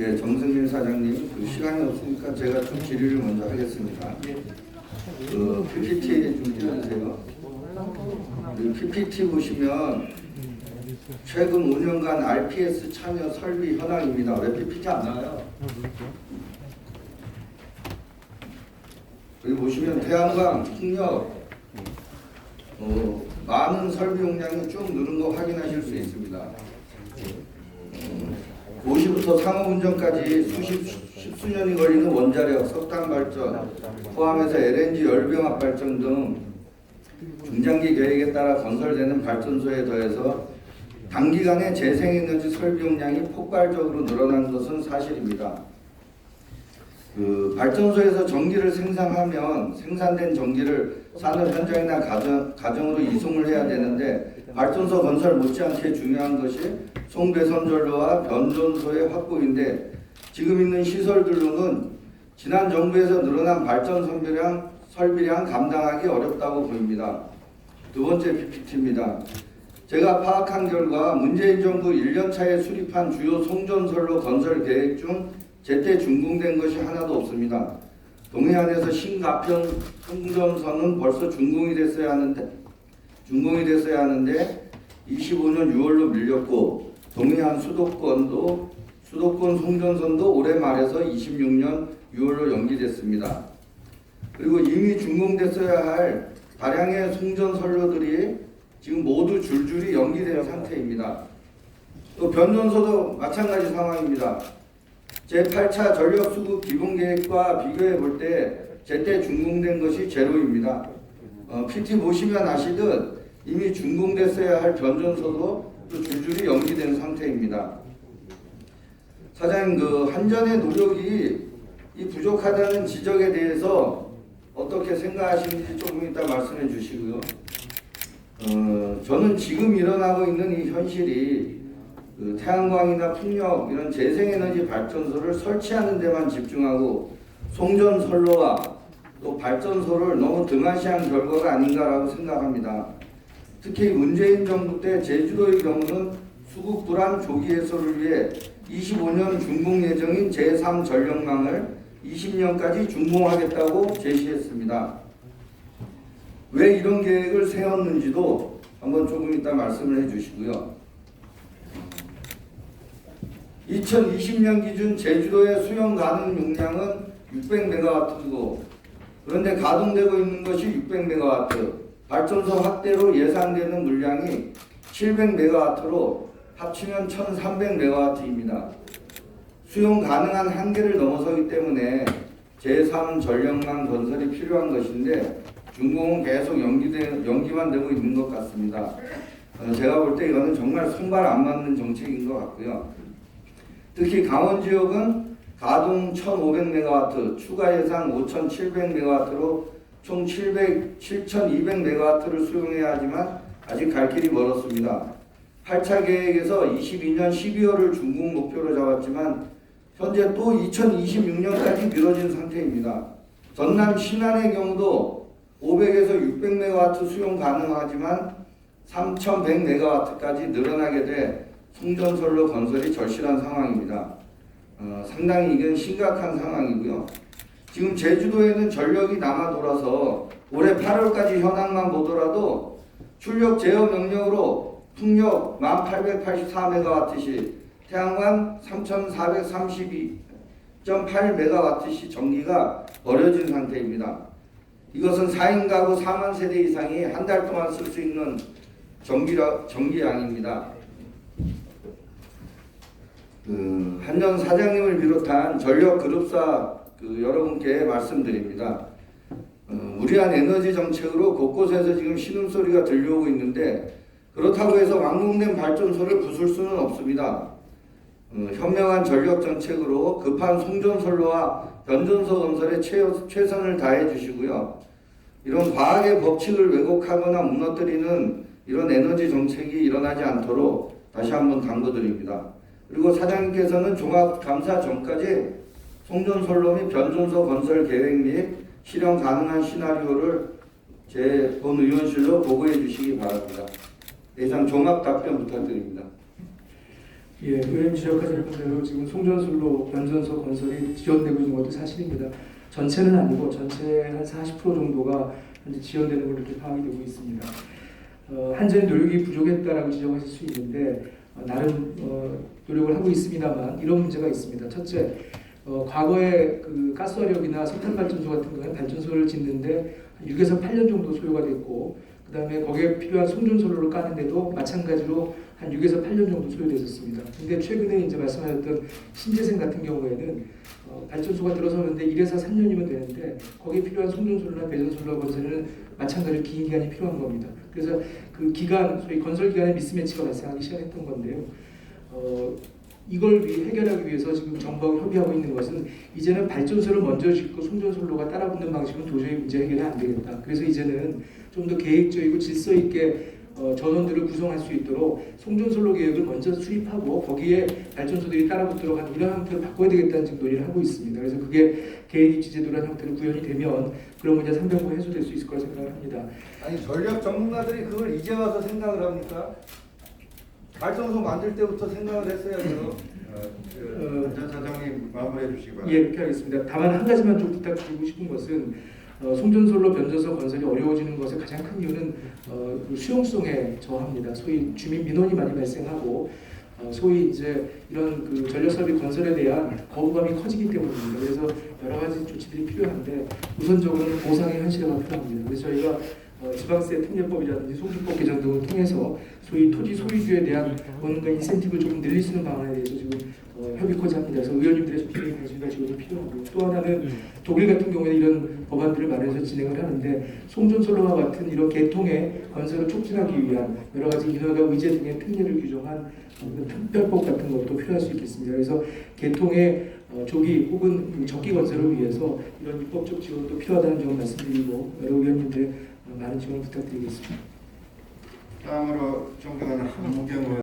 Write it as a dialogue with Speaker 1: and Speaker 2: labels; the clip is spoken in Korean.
Speaker 1: 네, 정승민 사장님, 시간이 없으니까 제가 좀 질의를 먼저 하겠습니다. PPT 좀 띄워주세요. PPT 보시면 최근 5년간 RPS 참여 설비 현황입니다. 왜 PPT 안 나와요? 여기 보시면 태양광, 풍력, 많은 설비 용량이 쭉 느는 거 확인하실 수 있습니다. 도시부터 상업운전까지 십수년이 걸리는 원자력, 석탄 발전, 포함해서 LNG 열병합 발전 등 중장기 계획에 따라 건설되는 발전소에 더해서 단기간에 재생에너지 설비 용량이 폭발적으로 늘어난 것은 사실입니다. 발전소에서 전기를 생산하면 생산된 전기를 산업 현장이나 가정으로 이송을 해야 되는데, 발전소 건설 못지않게 중요한 것이 송배선 전로와 변전소의 확보인데, 지금 있는 시설들로는 지난 정부에서 늘어난 발전 설비량 감당하기 어렵다고 보입니다. 두 번째 PPT입니다. 제가 파악한 결과 문재인 정부 1년차에 수립한 주요 송전선로 건설 계획 중 제때 준공된 것이 하나도 없습니다. 동해안에서 신가평 송전선은 벌써 준공이 됐어야 하는데 25년 6월로 밀렸고, 동해안 수도권 송전선도 올해 말에서 26년 6월로 연기됐습니다. 그리고 이미 준공됐어야 할 다량의 송전선로들이 지금 모두 줄줄이 연기된 상태입니다. 또 변전소도 마찬가지 상황입니다. 제8차 전력수급 기본계획과 비교해 볼 때 제때 준공된 것이 제로입니다. PT 보시면 아시듯 이미 준공됐어야 할 변전소도 또 줄줄이 연기된 상태입니다. 사장님, 한전의 노력이 이 부족하다는 지적에 대해서 어떻게 생각하시는지 조금 이따 말씀해 주시고요. 저는 지금 일어나고 있는 이 현실이 태양광이나 풍력 이런 재생에너지 발전소를 설치하는 데만 집중하고 송전선로와 또 발전소를 너무 등한시한 결과가 아닌가라고 생각합니다. 특히 문재인 정부 때 제주도의 경우는 수급 불안 조기 해소를 위해 25년 준공 예정인 제3 전력망을 20년까지 준공하겠다고 제시했습니다. 왜 이런 계획을 세웠는지도 한번 조금 이따 말씀을 해주시고요. 2020년 기준 제주도의 수용 가능 용량은 600MW이고, 그런데 가동되고 있는 것이 600MW, 발전소 확대로 예상되는 물량이 700MW로 합치면 1300MW입니다. 수용 가능한 한계를 넘어서기 때문에 제3 전력망 건설이 필요한 것인데, 준공은 계속 연기만 되고 있는 것 같습니다. 제가 볼 때 이거는 정말 손발 안 맞는 정책인 것 같고요. 특히 강원 지역은 가동 1500MW, 추가 예상 5700MW로 총 7200MW를 수용해야 하지만 아직 갈 길이 멀었습니다. 8차 계획에서 22년 12월을 준공 목표로 잡았지만 현재 또 2026년까지 미뤄진 상태입니다. 전남 신안의 경우도 500에서 600MW 수용 가능하지만 3100MW까지 늘어나게 돼 송전선로 건설이 절실한 상황입니다. 상당히 이건 심각한 상황이고요. 지금 제주도에는 전력이 남아 돌아서 올해 8월까지 현황만 보더라도 출력 제어 명령으로 풍력 1884MW시, 태양광 3432.8MW시 전기가 버려진 상태입니다. 이것은 4인 가구 4만 세대 이상이 한 달 동안 쓸 수 있는 전기량입니다. 한전 사장님을 비롯한 전력 그룹사 여러분께 말씀드립니다. 무리한 에너지 정책으로 곳곳에서 지금 신음소리가 들려오고 있는데, 그렇다고 해서 완공된 발전소를 부술 수는 없습니다. 현명한 전력 정책으로 급한 송전선로와 변전소 건설에 최선을 다해 주시고요. 이런 과학의 법칙을 왜곡하거나 무너뜨리는 이런 에너지 정책이 일어나지 않도록 다시 한번 당부드립니다. 그리고 사장님께서는 종합감사 전까지 송전선로 및 변전소 건설 계획 및 실현 가능한 시나리오를 제 본의원실로 보고해 주시기 바랍니다. 이상 종합 답변 부탁드립니다.
Speaker 2: 예, 의원님 지적하신 대로 지금 송전솔로 변전소 건설이 지연되고 있는 것도 사실입니다. 전체는 아니고 전체 한 40% 정도가 현재 지연되는 걸로 이렇게 파악이 되고 있습니다. 한전의 노력이 부족했다라고 지적하실 수 있는데 나름 노력을 하고 있습니다만 이런 문제가 있습니다. 첫째, 과거에 그 가스화력이나 석탄 발전소 같은 경우는 발전소를 짓는데 6에서 8년 정도 소요가 됐고, 그 다음에 거기에 필요한 송전솔로를 까는데도 마찬가지로 한 6에서 8년 정도 소요됐었습니다. 근데 최근에 이제 말씀하셨던 신재생 같은 경우에는 발전소가 들어서는데 1에서 3년이면 되는데 거기에 필요한 송전솔로나 배전솔로 건설에는 마찬가지로 긴 기간이 필요한 겁니다. 그래서 그 기간, 소위 건설 기간의 미스매치가 발생하기 시작했던 건데요. 이걸 해결하기 위해서 지금 정부하고 협의하고 있는 것은 이제는 발전소를 먼저 짓고 송전솔로가 따라붙는 방식은 도저히 문제 해결이 안 되겠다. 그래서 이제는 좀 더 계획적이고 질서 있게 전원들을 구성할 수 있도록 송전솔로 계획을 먼저 수립하고 거기에 발전소들이 따라붙도록 하는 이런 형태로 바꿔야 되겠다는 지금 논의를 하고 있습니다. 그래서 그게 계획 입지 제도라는 형태로 구현이 되면 그런 문제 300호 해소될 수 있을 거라 생각을 합니다.
Speaker 1: 아니 전력 전문가들이 그걸 이제 와서 생각을 합니까? 발전소 만들 때부터 생각을 했어야죠.
Speaker 3: 전 사장님 마무리해 주시기 바랍니다.
Speaker 2: 예, 그렇게 하겠습니다. 다만 한 가지만 좀 부탁드리고 싶은 것은 송전솔로 변전소 건설이 어려워지는 것의 가장 큰 이유는 그 수용성에 저하입니다. 소위 주민 민원이 많이 발생하고 소위 이제 이런 그 전력설비 건설에 대한 거부감이 커지기 때문입니다. 그래서 여러 가지 조치들이 필요한데 우선적으로는 보상의 현실화가 필요합니다. 그래서 저희가 지방세 특례법이라든지 송주법 개정 등을 통해서 소위 토지 소유주에 대한 뭔가 인센티브를 조금 늘릴 수 있는 방안에 대해서 지금 협의코자 합니다. 그래서 의원님들의 적극적인 관심과 지원이 필요하고요. 또 하나는 독일 같은 경우에 이런 법안들을 마련해서 진행을 하는데 송전솔로와 같은 이런 계통의 건설을 촉진하기 위한 여러 가지 인허가 의제 등의 특례를 규정한 특별법 같은 것도 필요할 수 있겠습니다. 그래서 계통의 조기 혹은 적기 건설을 위해서 이런 입법적 지원도 필요하다는 점을 말씀드리고 여러 의원님들의 많은 지원 부탁드리겠습니다.
Speaker 3: 다음으로 존경하는 한무경 의원.